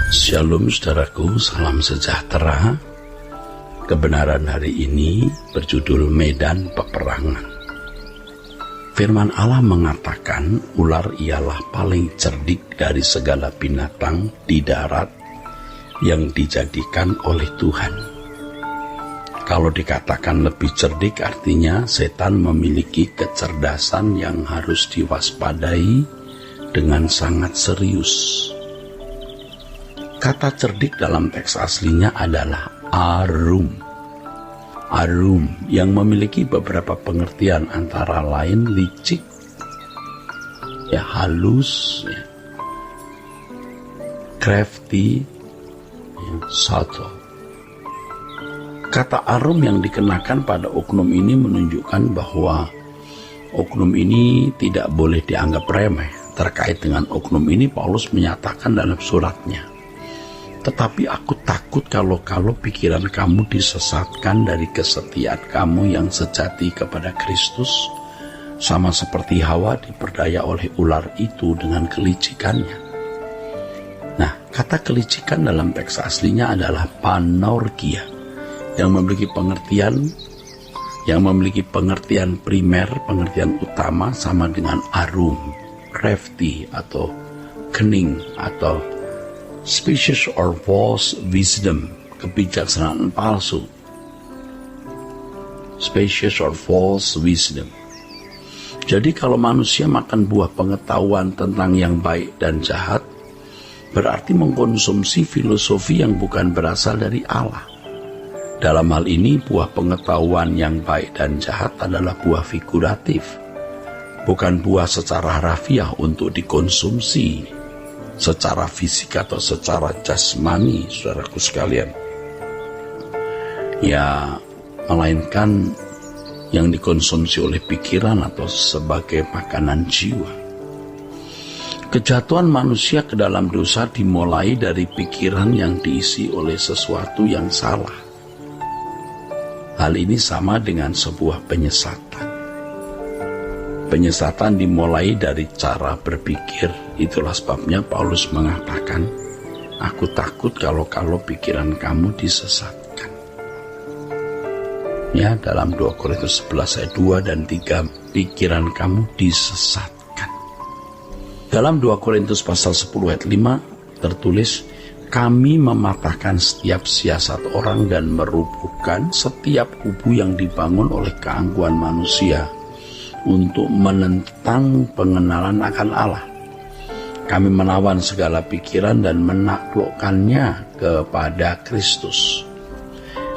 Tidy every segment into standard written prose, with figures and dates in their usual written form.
Shalom saudaraku, salam sejahtera. Kebenaran hari ini berjudul Medan Peperangan. Firman Allah mengatakan ular ialah paling cerdik dari segala binatang di darat yang dijadikan oleh Tuhan. Kalau dikatakan lebih cerdik artinya setan memiliki kecerdasan yang harus diwaspadai dengan sangat serius. Kata cerdik dalam teks aslinya adalah arum. Arum yang memiliki beberapa pengertian antara lain licik, halus, crafty, subtle. Kata arum yang dikenakan pada oknum ini menunjukkan bahwa oknum ini tidak boleh dianggap remeh. Terkait dengan oknum ini Paulus menyatakan dalam suratnya, tetapi aku takut kalau pikiran kamu disesatkan dari kesetiaan kamu yang sejati kepada Kristus, sama seperti Hawa diperdaya oleh ular itu dengan kelicikannya. Nah, kata kelicikan dalam teks aslinya adalah panorgia, yang memiliki pengertian primer, pengertian utama sama dengan arum, crafty atau cunning atau specious or false wisdom, kebijaksanaan palsu. Specious or false wisdom. Jadi kalau manusia makan buah pengetahuan tentang yang baik dan jahat, berarti mengkonsumsi filosofi yang bukan berasal dari Allah. Dalam hal ini, buah pengetahuan yang baik dan jahat adalah buah figuratif, bukan buah secara harfiah untuk dikonsumsi secara fisik atau secara jasmani, saudaraku sekalian. Melainkan yang dikonsumsi oleh pikiran atau sebagai makanan jiwa. Kejatuhan manusia ke dalam dosa dimulai dari pikiran yang diisi oleh sesuatu yang salah. Hal ini sama dengan sebuah penyesatan. Penyesatan dimulai dari cara berpikir. Itulah sebabnya Paulus mengatakan, aku takut kalau pikiran kamu disesatkan. Dalam 2 Korintus 11 ayat 2 dan 3, pikiran kamu disesatkan. Dalam 2 Korintus pasal 10 ayat 5 tertulis, kami mematahkan setiap siasat orang dan merubuhkan setiap kubu yang dibangun oleh keangkuhan manusia untuk menentang pengenalan akan Allah. Kami menawan segala pikiran dan menaklukkannya kepada Kristus.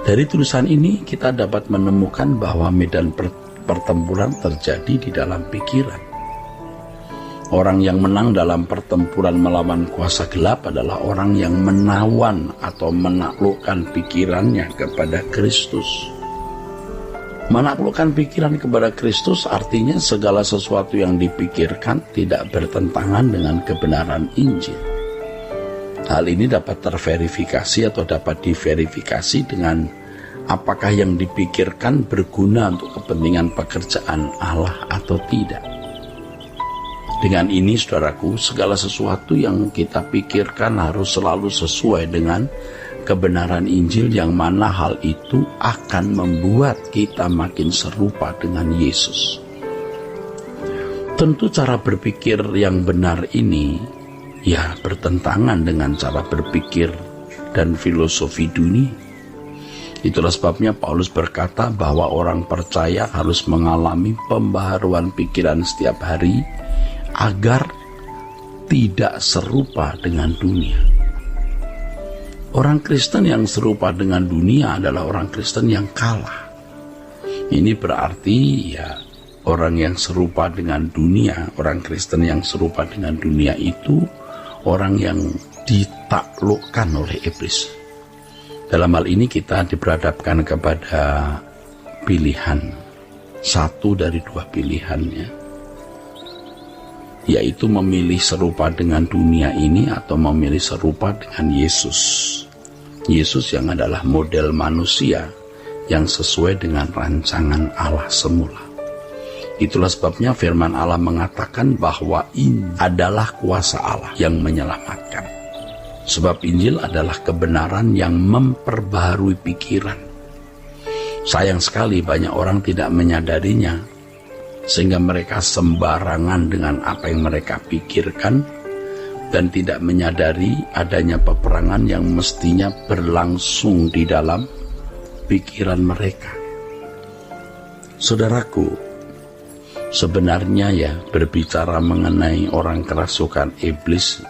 Dari tulisan ini kita dapat menemukan bahwa medan pertempuran terjadi di dalam pikiran. Orang yang menang dalam pertempuran melawan kuasa gelap adalah orang yang menawan atau menaklukkan pikirannya kepada Kristus. Menaklukkan pikiran kepada Kristus artinya segala sesuatu yang dipikirkan tidak bertentangan dengan kebenaran Injil. Hal ini dapat terverifikasi atau dapat diverifikasi dengan apakah yang dipikirkan berguna untuk kepentingan pekerjaan Allah atau tidak. Dengan ini, saudaraku, segala sesuatu yang kita pikirkan harus selalu sesuai dengan kebenaran Injil, yang mana hal itu akan membuat kita makin serupa dengan Yesus. Tentu cara berpikir yang benar ini bertentangan dengan cara berpikir dan filosofi dunia. Itulah sebabnya Paulus berkata bahwa orang percaya harus mengalami pembaharuan pikiran setiap hari agar tidak serupa dengan dunia. Orang Kristen yang serupa dengan dunia adalah orang Kristen yang kalah. Ini berarti orang yang serupa dengan dunia, orang Kristen yang serupa dengan dunia itu orang yang ditaklukkan oleh iblis. Dalam hal ini kita diperhadapkan kepada pilihan, satu dari dua pilihannya, yaitu memilih serupa dengan dunia ini atau memilih serupa dengan Yesus. Yesus yang adalah model manusia yang sesuai dengan rancangan Allah semula. Itulah sebabnya firman Allah mengatakan bahwa ini adalah kuasa Allah yang menyelamatkan. Sebab Injil adalah kebenaran yang memperbaharui pikiran. Sayang sekali banyak orang tidak menyadarinya, sehingga mereka sembarangan dengan apa yang mereka pikirkan dan tidak menyadari adanya peperangan yang mestinya berlangsung di dalam pikiran mereka. Saudaraku, sebenarnya ya, berbicara mengenai orang kerasukan iblis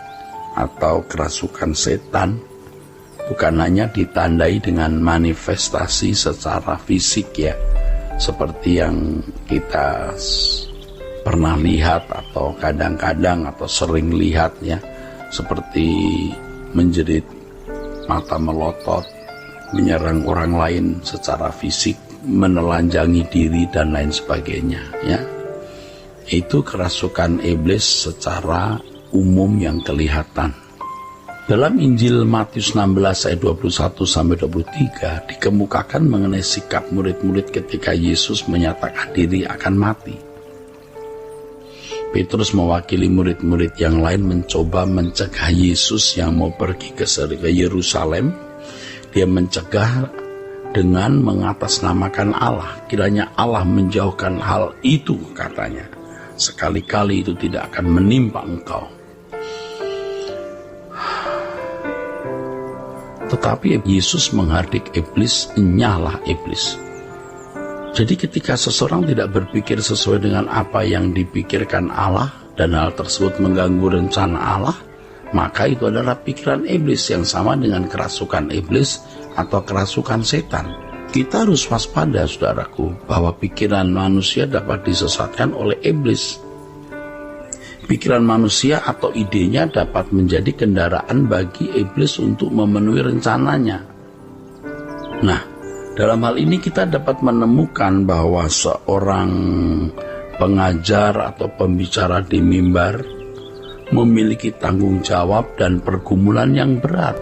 atau kerasukan setan bukan hanya ditandai dengan manifestasi secara fisik ya, seperti yang kita pernah lihat atau kadang-kadang atau sering lihat ya, seperti menjerit, mata melotot, menyerang orang lain secara fisik, menelanjangi diri dan lain sebagainya ya. Itu kerasukan iblis secara umum yang kelihatan. Dalam Injil Matius 16 ayat 21-23 dikemukakan mengenai sikap murid-murid ketika Yesus menyatakan diri akan mati. Petrus mewakili murid-murid yang lain mencoba mencegah Yesus yang mau pergi ke Yerusalem. Dia mencegah dengan mengatasnamakan Allah. Kiranya Allah menjauhkan hal itu, katanya. Sekali-kali itu tidak akan menimpa engkau. Tetapi Yesus menghardik iblis, "Nyalah iblis." Jadi ketika seseorang tidak berpikir sesuai dengan apa yang dipikirkan Allah dan hal tersebut mengganggu rencana Allah, maka itu adalah pikiran iblis yang sama dengan kerasukan iblis atau kerasukan setan. Kita harus waspada, saudaraku, bahwa pikiran manusia dapat disesatkan oleh iblis. Pikiran manusia atau idenya dapat menjadi kendaraan bagi iblis untuk memenuhi rencananya. Nah, dalam hal ini kita dapat menemukan bahwa seorang pengajar atau pembicara di mimbar memiliki tanggung jawab dan pergumulan yang berat.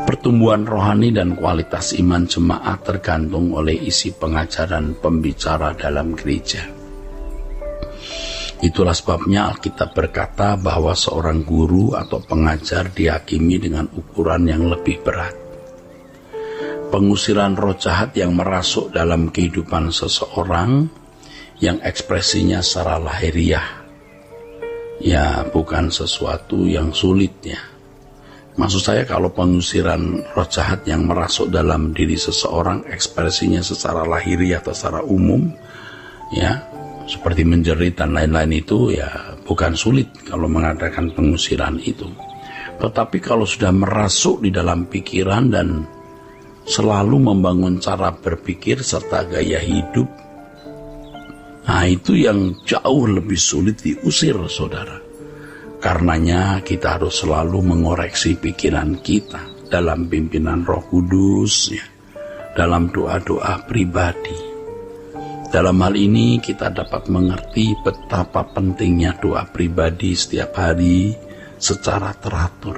Pertumbuhan rohani dan kualitas iman jemaat tergantung oleh isi pengajaran pembicara dalam gereja. Itulah sebabnya Alkitab berkata bahwa seorang guru atau pengajar dihakimi dengan ukuran yang lebih berat. Pengusiran roh jahat yang merasuk dalam kehidupan seseorang yang ekspresinya secara lahiriah, ya bukan sesuatu yang sulit ya. Maksud saya kalau pengusiran roh jahat yang merasuk dalam diri seseorang ekspresinya secara lahiriah atau secara umum ya, seperti menjerit dan lain-lain, itu ya bukan sulit kalau mengadakan pengusiran itu. Tetapi kalau sudah merasuk di dalam pikiran dan selalu membangun cara berpikir serta gaya hidup, nah itu yang jauh lebih sulit diusir, saudara. Karenanya kita harus selalu mengoreksi pikiran kita dalam pimpinan Roh Kudus ya, dalam doa-doa pribadi. Dalam hal ini kita dapat mengerti betapa pentingnya doa pribadi setiap hari secara teratur.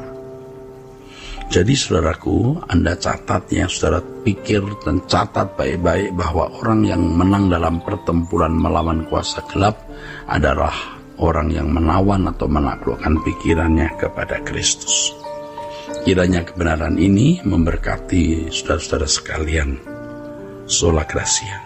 Jadi saudaraku, Anda catat ya, saudara pikir dan catat baik-baik bahwa orang yang menang dalam pertempuran melawan kuasa gelap adalah orang yang menawan atau menaklukkan pikirannya kepada Kristus. Kiranya kebenaran ini memberkati saudara-saudara sekalian. Sola Gracia.